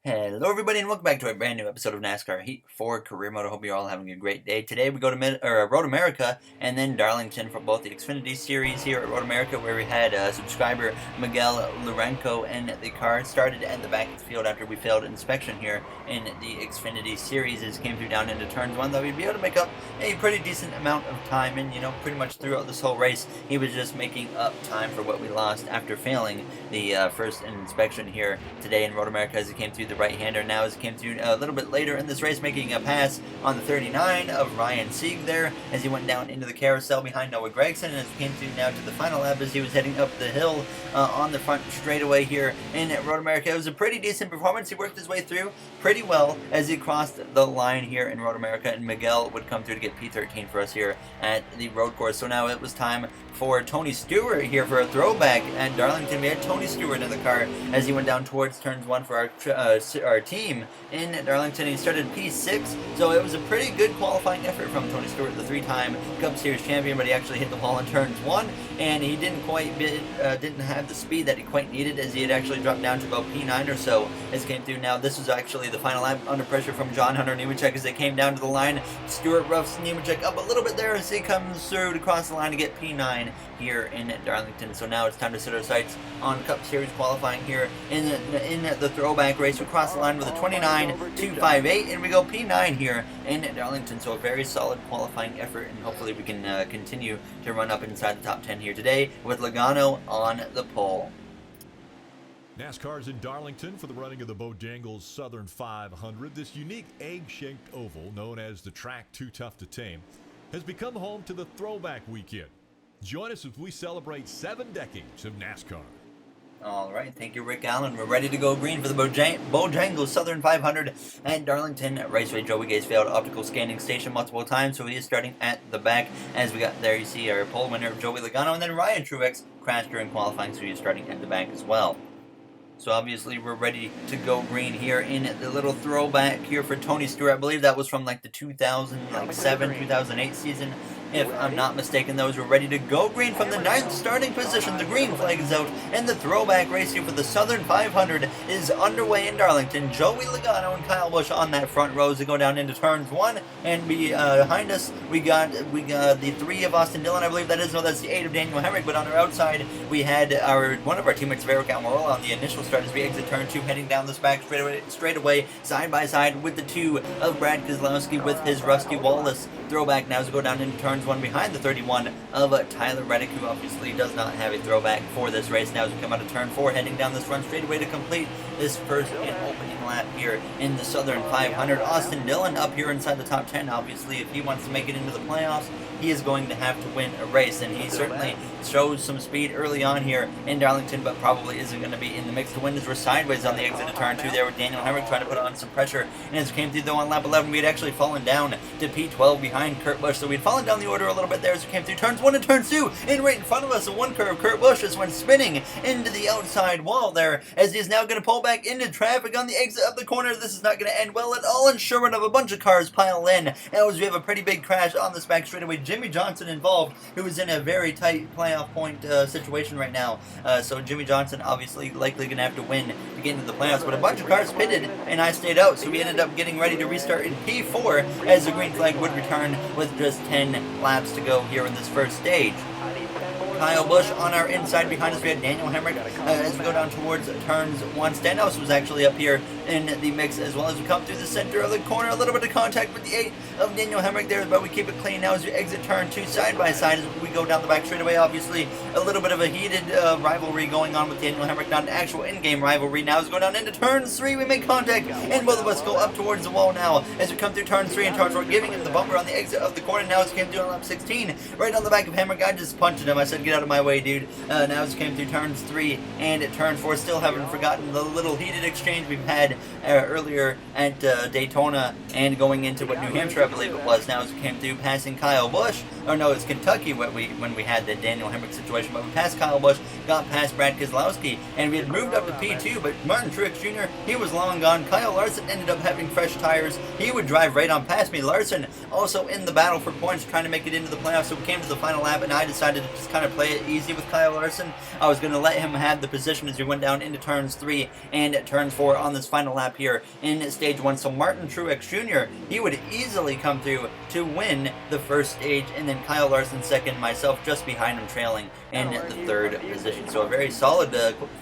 Hello everybody and welcome back to a brand new episode of NASCAR Heat 4 Career Mode. I hope you're all having a great day. Today we go to Road America and then Darlington for both the Xfinity Series here at Road America, where we had subscriber Miguel Lourenco, and the car started at the back of the field after we failed inspection here in the Xfinity Series. As came through down into turns 1, though we'd be able to make up a pretty decent amount of time, and pretty much throughout this whole race he was just making up time for what we lost after failing the first inspection here today in Road America, as he came through the right-hander. Now as he came through a little bit later in this race, making a pass on the 39 of Ryan Sieg there as he went down into the carousel behind Noah Gragson, and as he came through now to the final lap as he was heading up the hill on the front straightaway here in Road America. It was a pretty decent performance. He worked his way through pretty well as he crossed the line here in Road America, and Miguel would come through to get P13 for us here at the road course. So now it was time for Tony Stewart here for a throwback at Darlington. We had Tony Stewart in the car as he went down towards turns 1 for our team in Darlington. He started P6, so it was a pretty good qualifying effort from Tony Stewart, the 3-time Cup Series champion, but he actually hit the wall in turns 1, and he didn't have the speed that he quite needed, as he had actually dropped down to about P9 or so as he came through. Now this was actually the final lap under pressure from John Hunter Nemechek as they came down to the line. Stewart roughs Nemechek up a little bit there as he comes through to cross the line to get P9 here in Darlington. So now it's time to set our sights on Cup Series qualifying here in the throwback race. We cross the line with a 29.258, and we go P9 here in Darlington. So a very solid qualifying effort, and hopefully we can continue to run up inside the top 10 here today with Logano on the pole. NASCAR's in Darlington for the running of the Bojangles Southern 500. This unique egg-shaped oval, known as the track Too Tough to Tame, has become home to the Throwback Weekend. Join us as we celebrate 7 decades of NASCAR. All right, thank you, Rick Allen. We're ready to go green for the Bojangles Southern 500 at Darlington Raceway. Joey Gay's failed optical scanning station multiple times, so he is starting at the back. As we got there, you see our pole winner, Joey Logano, and then Ryan Truex crashed during qualifying, so he is starting at the back as well. So obviously we're ready to go green here in the little throwback here for Tony Stewart. I believe that was from like the 2007, 2008 season, if I'm not mistaken. Those were ready to go green from the 9th starting position. The green flag is out, and the throwback race here for the Southern 500 is underway in Darlington. Joey Logano and Kyle Busch on that front row as they go down into turns 1, and behind us we got the 3 of Austin Dillon, I believe that is. No, that's the 8 of Daniel Hemrick. But on our outside we had one of our teammates, Veric Almirola, on the initial start as we exit turn 2, heading down this back straightaway side by side with the 2 of Brad Keselowski with his Rusty Wallace throwback. Now as we go down into turns 1 behind the 31 of Tyler Reddick, who obviously does not have a throwback for this race. Now as we come out of turn 4, heading down this front straightaway to complete this first and opening lap here in the Southern 500. Austin Dillon up here inside the top 10. Obviously, if he wants to make it into the playoffs, he is going to have to win a race, and he certainly shows some speed early on here in Darlington, but probably isn't going to be in the mix to win, as we're sideways on the exit of turn 2 there with Daniel Hemrick trying to put on some pressure. And as we came through though on lap 11, we had actually fallen down to P12 behind Kurt Busch, so we'd fallen down the order a little bit there as we came through turns 1 and turn 2, and right in front of us, a 1 curve, Kurt Busch just went spinning into the outside wall there as he is now going to pull back into traffic on the exit of the corner. This is not going to end well at all, and sure enough, a bunch of cars pile in as we have a pretty big crash on this back straightaway. Jimmy Johnson involved, who is in a very tight playoff point situation right now. So Jimmy Johnson obviously likely going to have to win to get into the playoffs, but a bunch of cars pitted and I stayed out, so we ended up getting ready to restart in P4 as the green flag would return with just 10 laps to go here in this first stage. Kyle Busch on our inside. Behind us we had Daniel Hemrick as we go down towards turns 1. Stenhouse was actually up here in the mix as well as we come through the center of the corner. A little bit of contact with the 8 of Daniel Hemrick there, but we keep it clean now as we exit turn 2 side by side as we go down the back straightaway. Obviously a little bit of a heated rivalry going on with Daniel Hemrick, not an actual in-game rivalry. Now as we go down into turn 3, we make contact, and both of us go up towards the wall now as we come through turn 3 and turn 4, giving him the bumper on the exit of the corner. Now as we came through on lap 16, right on the back of Hemrick, I just punched him. I said, get out of my way, dude. Now as we came through turns 3 and at turn 4, still haven't forgotten the little heated exchange we've had earlier at Daytona and going into what New Hampshire I believe it was. Now as we came through, passing Kyle Busch or no, it was Kentucky when we had the Daniel Hemrick situation, but we passed Kyle Busch, got past Brad Keselowski, and we had moved up to P2, but Martin Truex Jr., he was long gone. Kyle Larson ended up having fresh tires. He would drive right on past me. Larson also in the battle for points, trying to make it into the playoffs, so we came to the final lap, and I decided to just kind of play it easy with Kyle Larson. I was going to let him have the position as we went down into turns 3 and turns 4 on this final lap here in stage 1. So Martin Truex Jr., he would easily come through to win the first stage, and then Kyle Larson second, myself just behind him trailing in the third position. So a very solid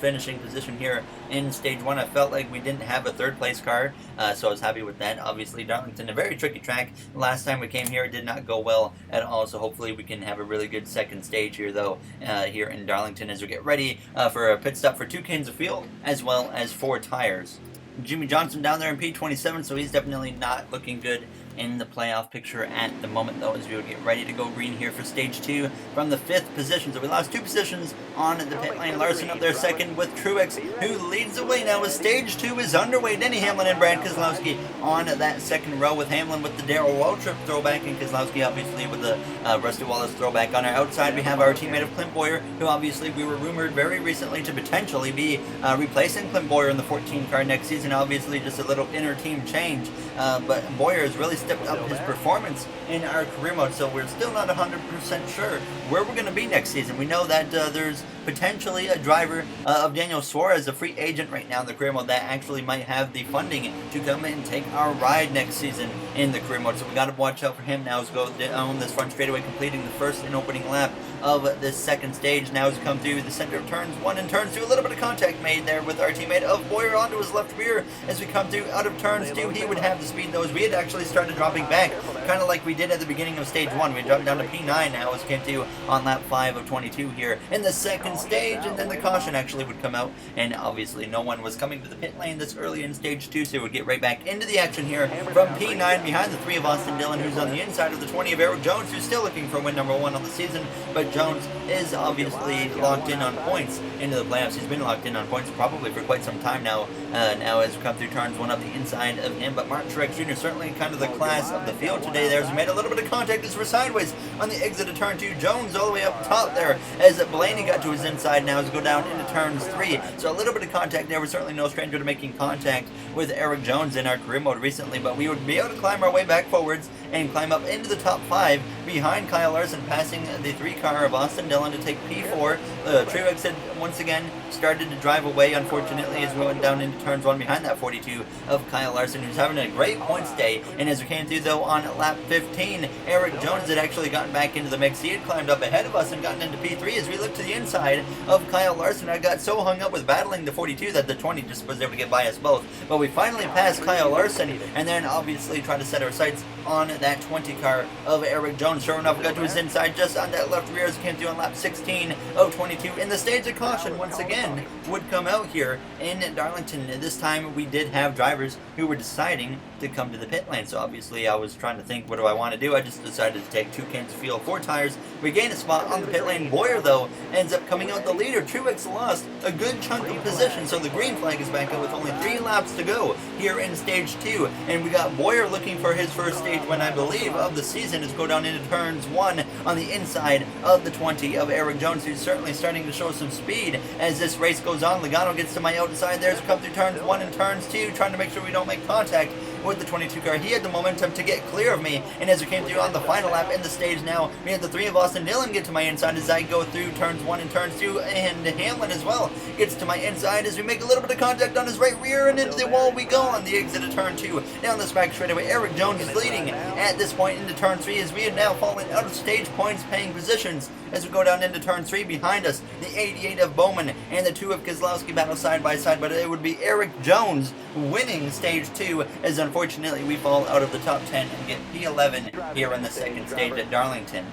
finishing position here in stage 1. I felt like we didn't have a third place car, so I was happy with that. Obviously Darlington, a very tricky track. Last time we came here it did not go well at all, so hopefully we can have a really good second stage here though, here in Darlington as we get ready for a pit stop for 2 cans of fuel as well as 4 tires. Jimmy Johnson down there in P27, so he's definitely not looking good in the playoff picture at the moment though, as we would get ready to go green here for stage 2 from the 5th position. So we lost 2 positions on the pit lane. Larson up there second with Truex, who leads the way now as stage 2 is underway. Denny Hamlin and Brad Keselowski on that second row, with Hamlin with the Darrell Waltrip throwback and Keselowski obviously with the Rusty Wallace throwback. On our outside we have our teammate of Clint Boyer, who obviously we were rumored very recently to potentially be replacing Clint Boyer in the 14 car next season. Obviously just a little inner team change, but Boyer has really stepped up his performance in our career mode, so we're still not 100% sure where we're going to be next season. We know that there's potentially a driver of Daniel Suarez, a free agent right now in the career mode, that actually might have the funding to come in and take our ride next season in the career mode, so we got to watch out for him now as we go down this front straightaway, completing the first and opening lap of this second stage. Now as we come through the center of turns 1 and turns 2, a little bit of contact made there with our teammate of Boyer onto his left rear. As we come through out of turns 2, he would have the speed though, as we had actually started dropping back, kind of like we did at the beginning of stage 1. We dropped down to P9 now as we came through on lap 5 of 22 here in the second stage, and then the caution actually would come out, and obviously no one was coming to the pit lane this early in stage 2, so we'd get right back into the action here from P9 behind the 3 of Austin Dillon, who's on the inside of the 20 of Eric Jones, who's still looking for win number 1 on the season, but Jones is obviously locked in on points into the playoffs. He's been locked in on points probably for quite some time now, as we come through turns 1 up the inside of him, but Martin Truex Jr. certainly kind of the class of the field today there, as we made a little bit of contact as we're sideways on the exit of turn 2. Jones all the way up top there as Blaney got to his inside now as we go down into turns 3. So a little bit of contact there. We're certainly no stranger to making contact with Eric Jones in our career mode recently, but we would be able to climb our way back forwards and climb up into the top 5 behind Kyle Larson, passing the 3 car of Austin Dillon to take P4. Truex had once again started to drive away, unfortunately, as we went down into turns 1 behind that 42 of Kyle Larson, who's having a great points day. And as we came through though on lap 15, Eric Jones had actually gotten back into the mix. He had climbed up ahead of us and gotten into P3. As we looked to the inside of Kyle Larson, I got so hung up with battling the 42 that the 20 just was able to get by us both. But we finally passed Kyle Larson, and then obviously tried to set our sights on that 20 car of Eric Jones. Sure enough, we got to his inside just on that left rear as we came through on lap 16 of 22. And the stage of caution once again would come out here in Darlington. This time we did have drivers who were deciding to come to the pit lane. So obviously I was trying to think, what do I want to do? I just decided to take 2 cans of fuel, 4 tires, regain a spot on the pit lane. Boyer though ends up coming out the leader. Truex lost a good chunk of position, so the green flag is back up with only 3 laps to go here in stage 2. And we got Boyer looking for his first stage win, I believe, of the season, as we go down into turns 1 on the inside of the 20 of Eric Jones, who's certainly starting to show some speed as this race goes on. Logano gets to my outside there as we come through turns 1 and turns 2, trying to make sure we don't make contact with the 22 car. He had the momentum to get clear of me, and as we came through on the final lap in the stage now, we had the 3 of Austin Dillon get to my inside as I go through turns 1 and turns 2, and Hamlin as well gets to my inside as we make a little bit of contact on his right rear, and into the wall we go on the exit of turn 2. Down this back straightaway, Eric Jones is leading at this point into turn 3, as we have now fallen out of stage points paying positions as we go down into turn 3. Behind us, the 88 of Bowman and the 2 of Keselowski battle side by side, but it would be Eric Jones winning stage 2, as unfortunately we fall out of the top 10 and get P11 here in the second stage at Darlington.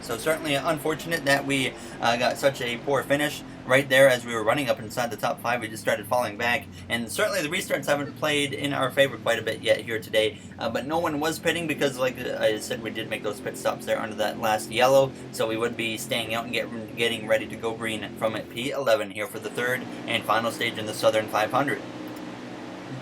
So certainly unfortunate that we got such a poor finish right there as we were running up inside the top 5. We just started falling back, and certainly the restarts haven't played in our favor quite a bit yet here today, but no one was pitting because, like I said, we did make those pit stops there under that last yellow, so we would be staying out and getting ready to go green from P11 here for the third and final stage in the Southern 500.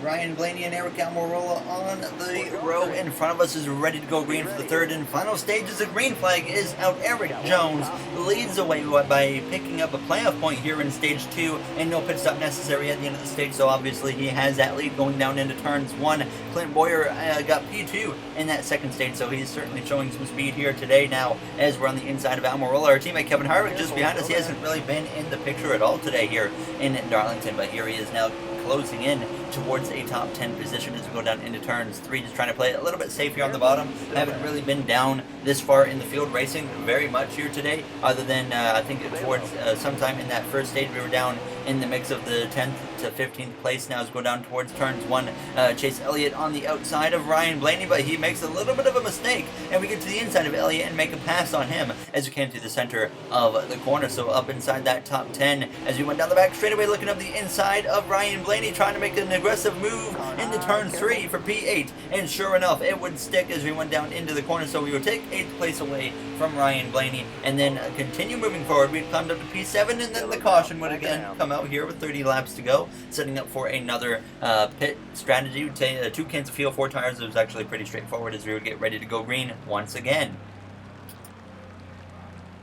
Ryan Blaney and Eric Almirola on the row in front of us is ready to go green for the third and final stages. The green flag is out. Eric Jones leads away by picking up a playoff point here in stage 2, and no pit stop necessary at the end of the stage, so obviously he has that lead going down into turns 1. Clint Boyer got P2 in that second stage, so he's certainly showing some speed here today now as we're on the inside of Almirola. Our teammate Kevin Harvick just behind us. He hasn't really been in the picture at all today here in Darlington, but here he is now closing in towards a top 10 position as we go down into turns 3, just trying to play it a little bit safe here on the bottom. Haven't really been down this far in the field racing very much here today, other than I think towards sometime in that first stage we were down in the mix of the 10th to 15th place. Now as we go down towards turns 1, Chase Elliott on the outside of Ryan Blaney, but he makes a little bit of a mistake, and we get to the inside of Elliott and make a pass on him as we came through the center of the corner. So up inside that top 10 as we went down the back straightaway, looking up the inside of Ryan Blaney, trying to make an aggressive move into turn 3 for P8, and sure enough it would stick as we went down into the corner, so we would take 8th place away from Ryan Blaney and then continue moving forward. We'd climbed up to P7, and then the caution would again come out here with 30 laps to go, setting up for another pit strategy. We'd take 2 cans of fuel, 4 tires. It was actually pretty straightforward as we would get ready to go green once again.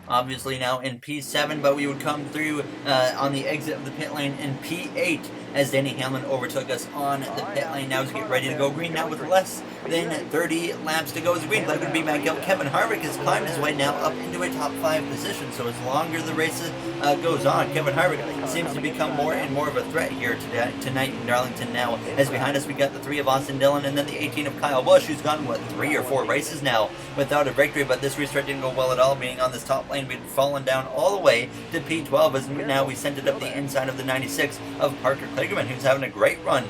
Obviously now in P7, but we would come through on the exit of the pit lane in P8 as Danny Hamlin overtook us on the pit lane. Now as we get ready to go green, now with less than 30 laps to go as the green flag would be back out. Kevin Harvick has climbed his way now up into a top 5 position, so as longer the race goes on, Kevin Harvick seems to become more and more of a threat here tonight in Darlington. Now as behind us we got the 3 of Austin Dillon and then the 18 of Kyle Busch, who's gone, what, 3 or 4 races now without a victory, but this restart didn't go well at all. Being on this top lane, we'd fallen down all the way to P12 as now we sent it up the inside of the 96 of Parker Kligerman, who's having a great run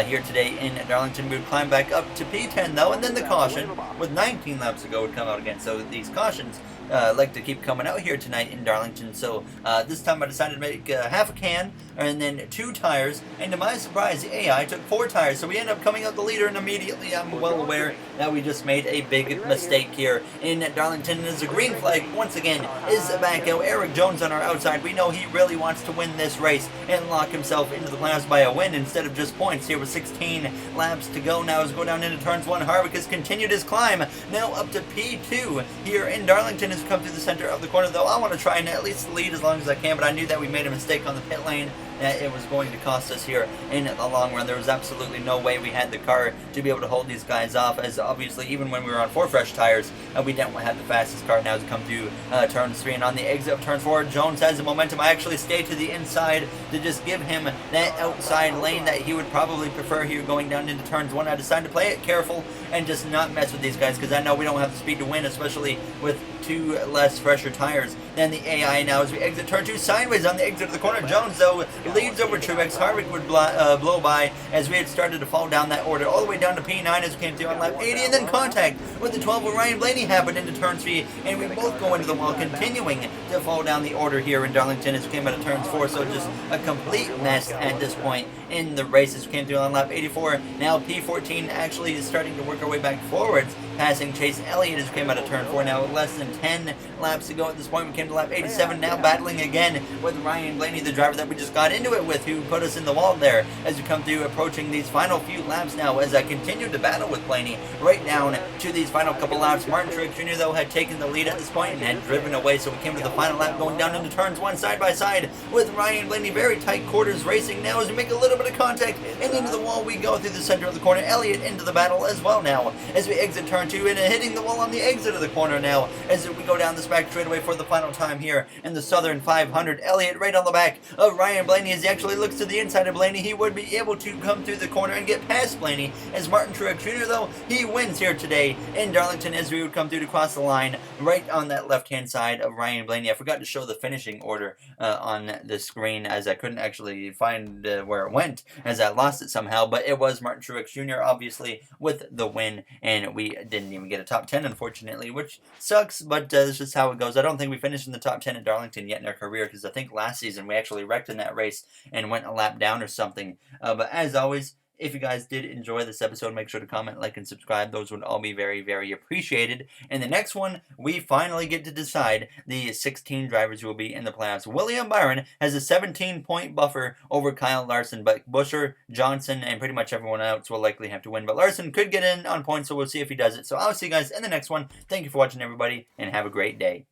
here today in Darlington. We would climb back up to P10 though, and then the caution with 19 laps to go would come out again. So these cautions like to keep coming out here tonight in Darlington. So this time I decided to make half a can and then 2 tires, and to my surprise the AI took 4 tires, so we end up coming out the leader, and immediately I'm well aware that we just made a big mistake here in Darlington as the green flag once again is back out. Eric Jones on our outside. We know he really wants to win this race and lock himself into the playoffs by a win instead of just points here with 16 laps to go. Now as we go down into turns 1, Harvick has continued his climb now up to P2 here in Darlington. Has come through the center of the corner though. I want to try and at least lead as long as I can, but I knew that we made a mistake on the pit lane, that it was going to cost us here in the long run. There was absolutely no way we had the car to be able to hold these guys off, as obviously even when we were on 4 fresh tires, we didn't have the fastest car. Now to come through turns 3, and on the exit of turns 4, Jones has the momentum. I actually stayed to the inside to just give him that outside lane that he would probably prefer here going down into turns 1. I decided to play it careful and just not mess with these guys because I know we don't have the speed to win, especially with 2 less fresher tires than the AI. Now as we exit turn 2 sideways on the exit of the corner, Jones though leads over Truex. Harvick would blow by as we had started to fall down that order all the way down to P9 as we came through on lap 80, and then contact with the 12 of Ryan Blaney happened into turn 3, and we both go into the wall, continuing to fall down the order here in Darlington as we came out of turns 4. So just a complete mess at this point in the race as we came through on lap 84. Now P14 actually is starting to work our way back forwards, passing Chase Elliott as we came out of turn 4. Now less than 10 laps to go at this point. We came to lap 87, now battling again with Ryan Blaney, the driver that we just got into it with, who put us in the wall there as we come through, approaching these final few laps now as I continued to battle with Blaney right down to these final couple laps. Martin Truex Jr. though had taken the lead at this point and had driven away, so we came to the final lap going down into turns 1 side by side with Ryan Blaney. Very tight quarters racing now as we make a little bit of contact, and into the wall we go through the center of the corner. Elliott into the battle as well now as we exit turn 2 and hitting the wall on the exit of the corner now as we go down this back straightaway for the final time here in the Southern 500. Elliott right on the back of Ryan Blaney as he actually looks to the inside of Blaney. He would be able to come through the corner and get past Blaney, as Martin Truex Jr. though, he wins here today in Darlington as we would come through to cross the line right on that left hand side of Ryan Blaney. I forgot to show the finishing order on the screen as I couldn't actually find where it went as I lost it somehow, but it was Martin Truex Jr. obviously with the win, and we didn't even get a top 10 unfortunately, which sucks, but this is how it goes. I don't think we finished in the top 10 at Darlington yet in our career, because I think last season we actually wrecked in that race and went a lap down or something. But as always, If you guys did enjoy this episode, make sure to comment, like, and subscribe. Those would all be very, very appreciated. In the next one, we finally get to decide the 16 drivers who will be in the playoffs. William Byron has a 17-point buffer over Kyle Larson, but Buescher, Johnson, and pretty much everyone else will likely have to win. But Larson could get in on points, so we'll see if he does it. So I'll see you guys in the next one. Thank you for watching, everybody, and have a great day.